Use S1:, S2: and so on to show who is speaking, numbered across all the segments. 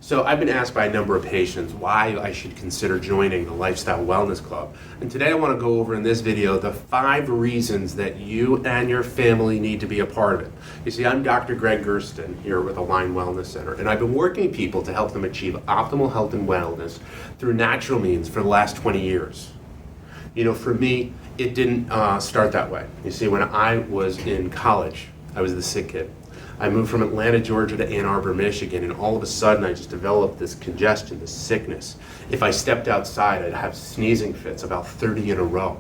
S1: So I've been asked by a number of patients why I should consider joining the Lifestyle Wellness Club. And today I want to go over in this video the 5 reasons that you and your family need to be a part of it. You see, I'm Dr. Gregg Gerstin here with Align Wellness Center, and I've been working with people to help them achieve optimal health and wellness through natural means for the last 20 years. You know, for me, it didn't start that way. You see, when I was in college, I was the sick kid. I moved from Atlanta, Georgia to Ann Arbor, Michigan, and all of a sudden I just developed this congestion, this sickness. If I stepped outside, I'd have sneezing fits, about 30 in a row.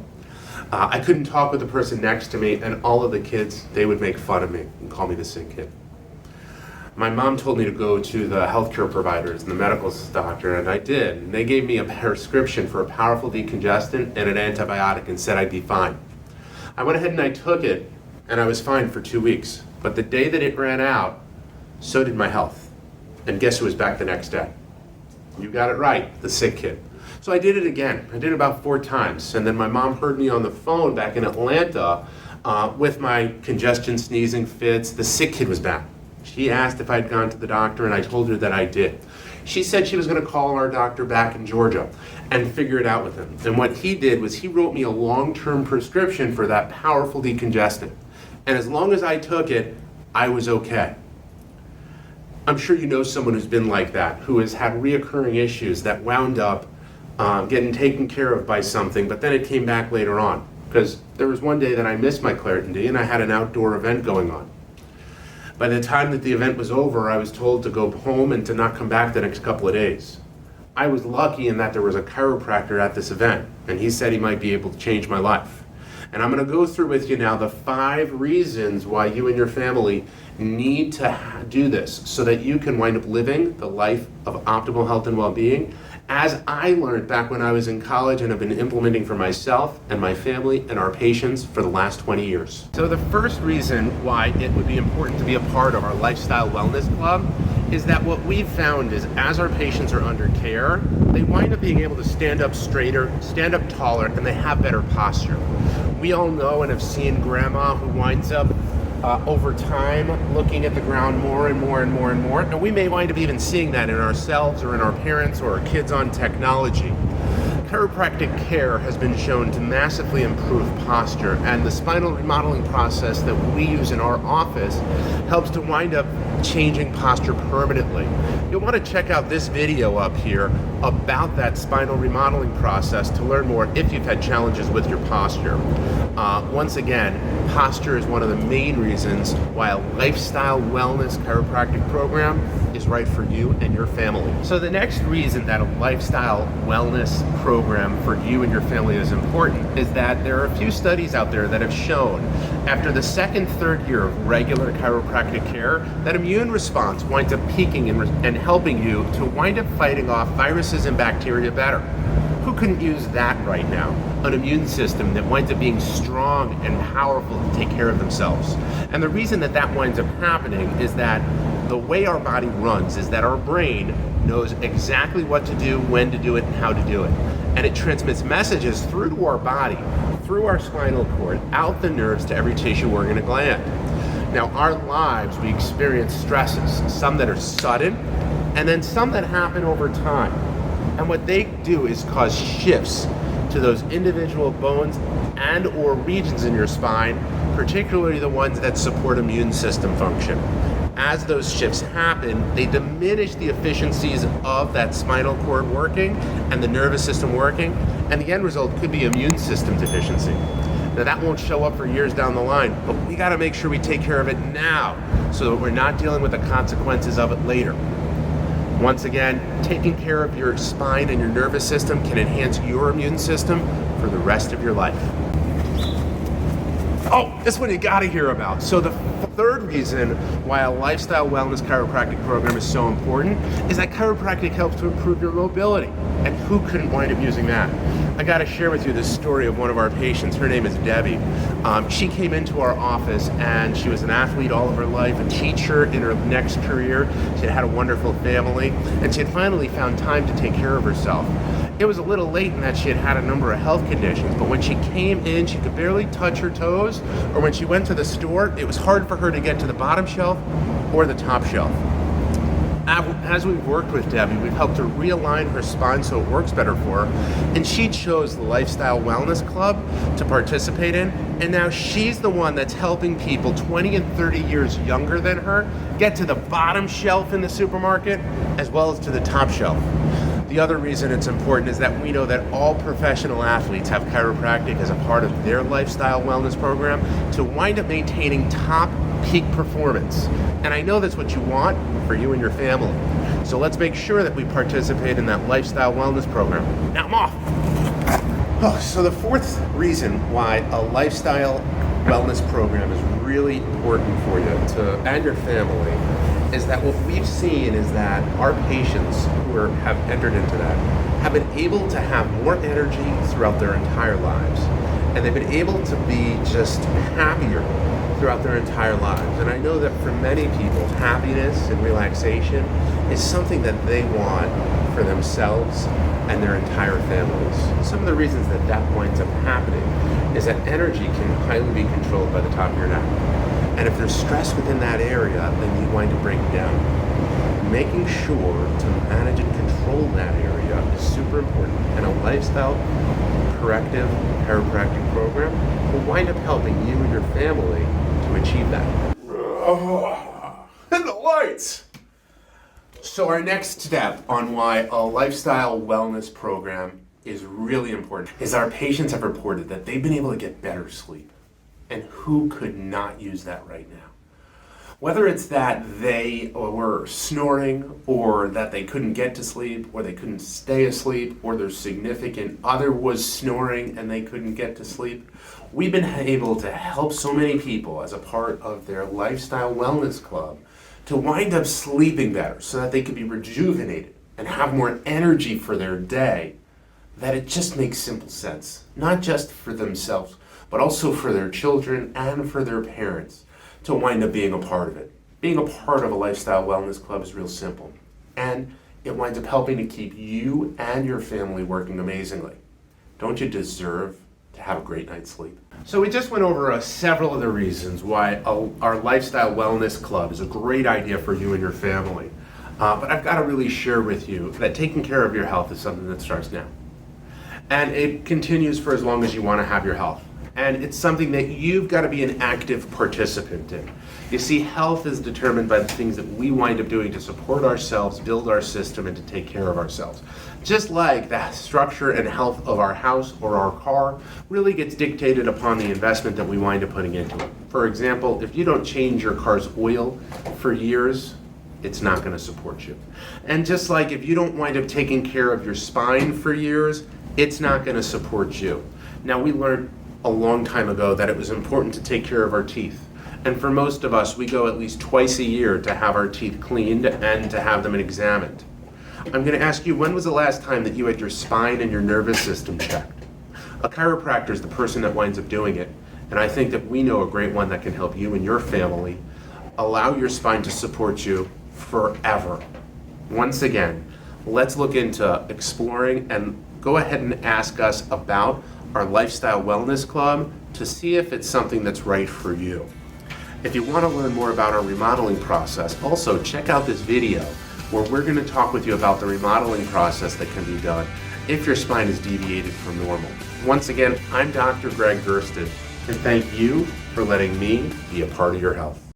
S1: I couldn't talk with the person next to me, and all of the kids, they would make fun of me and call me the sick kid. My mom told me to go to the healthcare providers and the medical doctor, and I did. And they gave me a prescription for a powerful decongestant and an antibiotic and said I'd be fine. I went ahead and I took it, and I was fine for 2 weeks. But the day that it ran out, so did my health. And guess who was back the next day? You got it right, the sick kid. So I did it again. I did it about 4 times. And then my mom heard me on the phone back in Atlanta with my congestion, sneezing fits. The sick kid was back. She asked if I'd gone to the doctor, and I told her that I did. She said she was going to call our doctor back in Georgia and figure it out with him. And what he did was he wrote me a long-term prescription for that powerful decongestant. And as long as I took it, I was okay. I'm sure you know someone who's been like that, who has had reoccurring issues that wound up getting taken care of by something, but then it came back later on. Because there was one day that I missed my Claritin D and I had an outdoor event going on. By the time that the event was over, I was told to go home and to not come back the next couple of days. I was lucky in that there was a chiropractor at this event, and he said he might be able to change my life. And I'm going to go through with you now the 5 reasons why you and your family need to do this so that you can wind up living the life of optimal health and well-being, as I learned back when I was in college and have been implementing for myself and my family and our patients for the last 20 years. So the first reason why it would be important to be a part of our Lifestyle Wellness Club is that what we've found is as our patients are under care, they wind up being able to stand up straighter, stand up taller, and they have better posture. We all know and have seen grandma who winds up over time looking at the ground more and more and more and more, and we may wind up even seeing that in ourselves or in our parents or our kids on technology. Chiropractic care has been shown to massively improve posture, and the spinal remodeling process that we use in our office helps to wind up changing posture permanently. You'll want to check out this video up here about that spinal remodeling process to learn more if you've had challenges with your posture. Once again, posture is one of the main reasons why a lifestyle wellness chiropractic program is right for you and your family. So the next reason that a lifestyle wellness program for you and your family is important is that there are a few studies out there that have shown after the 2nd, 3rd year of regular chiropractic care that immune response winds up peaking and helping you to wind up fighting off viruses and bacteria better. Who couldn't use that right now? An immune system that winds up being strong and powerful to take care of themselves. And the reason that that winds up happening is that the way our body runs is that our brain knows exactly what to do, when to do it, and how to do it. And it transmits messages through to our body, through our spinal cord, out the nerves to every tissue, organ, and gland. Now, our lives, we experience stresses, some that are sudden, and then some that happen over time. And what they do is cause shifts to those individual bones and or regions in your spine, particularly the ones that support immune system function. As those shifts happen, they diminish the efficiencies of that spinal cord working and the nervous system working, and the end result could be immune system deficiency. Now that won't show up for years down the line, but we gotta make sure we take care of it now so that we're not dealing with the consequences of it later. Once again, taking care of your spine and your nervous system can enhance your immune system for the rest of your life. Oh, this one you gotta hear about. So the 3rd reason why a lifestyle wellness chiropractic program is so important is that chiropractic helps to improve your mobility. And who couldn't wind up using that? I gotta share with you the story of one of our patients. Her name is Debbie. She came into our office and she was an athlete all of her life, a teacher in her next career. She had a wonderful family, and she had finally found time to take care of herself. It was a little late in that she had had a number of health conditions, but when she came in, she could barely touch her toes, or when she went to the store, it was hard for her to get to the bottom shelf or the top shelf. as we've worked with Debbie, we've helped her realign her spine so it works better for her. And she chose the Lifestyle Wellness Club to participate in. And now she's the one that's helping people 20 and 30 years younger than her get to the bottom shelf in the supermarket as well as to the top shelf. The other reason it's important is that we know that all professional athletes have chiropractic as a part of their lifestyle wellness program to wind up maintaining top peak performance. And I know that's what you want for you and your family. So let's make sure that we participate in that lifestyle wellness program. Now I'm off. So the fourth reason why a lifestyle wellness program is really important for you and your family is that what we've seen is that our patients who have entered into that have been able to have more energy throughout their entire lives. And they've been able to be just happier throughout their entire lives. And I know that for many people, happiness and relaxation is something that they want for themselves and their entire families. Some of the reasons that that winds up happening is that energy can highly be controlled by the top of your neck. And if there's stress within that area, then you wind up breaking down. Making sure to manage and control that area is super important. And a lifestyle corrective chiropractic program will wind up helping you and your family to achieve that. And the lights! So our next step on why a lifestyle wellness program is really important is our patients have reported that they've been able to get better sleep. And who could not use that right now? Whether it's that they were snoring, or that they couldn't get to sleep, or they couldn't stay asleep, or their significant other was snoring and they couldn't get to sleep, we've been able to help so many people as a part of their Lifestyle Wellness Club to wind up sleeping better so that they can be rejuvenated and have more energy for their day, that it just makes simple sense, not just for themselves, but also for their children and for their parents to wind up being a part of it. Being a part of a Lifestyle Wellness Club is real simple, and it winds up helping to keep you and your family working amazingly. Don't you deserve to have a great night's sleep? So we just went over several of the reasons why our Lifestyle Wellness Club is a great idea for you and your family. But I've got to really share with you that taking care of your health is something that starts now. And it continues for as long as you want to have your health. And it's something that you've got to be an active participant in. You see, health is determined by the things that we wind up doing to support ourselves, build our system, and to take care of ourselves. Just like the structure and health of our house or our car really gets dictated upon the investment that we wind up putting into it. For example, if you don't change your car's oil for years, it's not going to support you. And just like if you don't wind up taking care of your spine for years, it's not going to support you. Now, we learned a long time ago that it was important to take care of our teeth. And for most of us, we go at least twice a year to have our teeth cleaned and to have them examined. I'm going to ask you, when was the last time that you had your spine and your nervous system checked? A chiropractor is the person that winds up doing it. And I think that we know a great one that can help you and your family allow your spine to support you forever. Once again, let's look into exploring and go ahead and ask us about our Lifestyle Wellness Club to see if it's something that's right for you. If you want to learn more about our remodeling process, also check out this video where we're going to talk with you about the remodeling process that can be done if your spine is deviated from normal. Once again, I'm Dr. Gregg Gerstin, and thank you for letting me be a part of your health.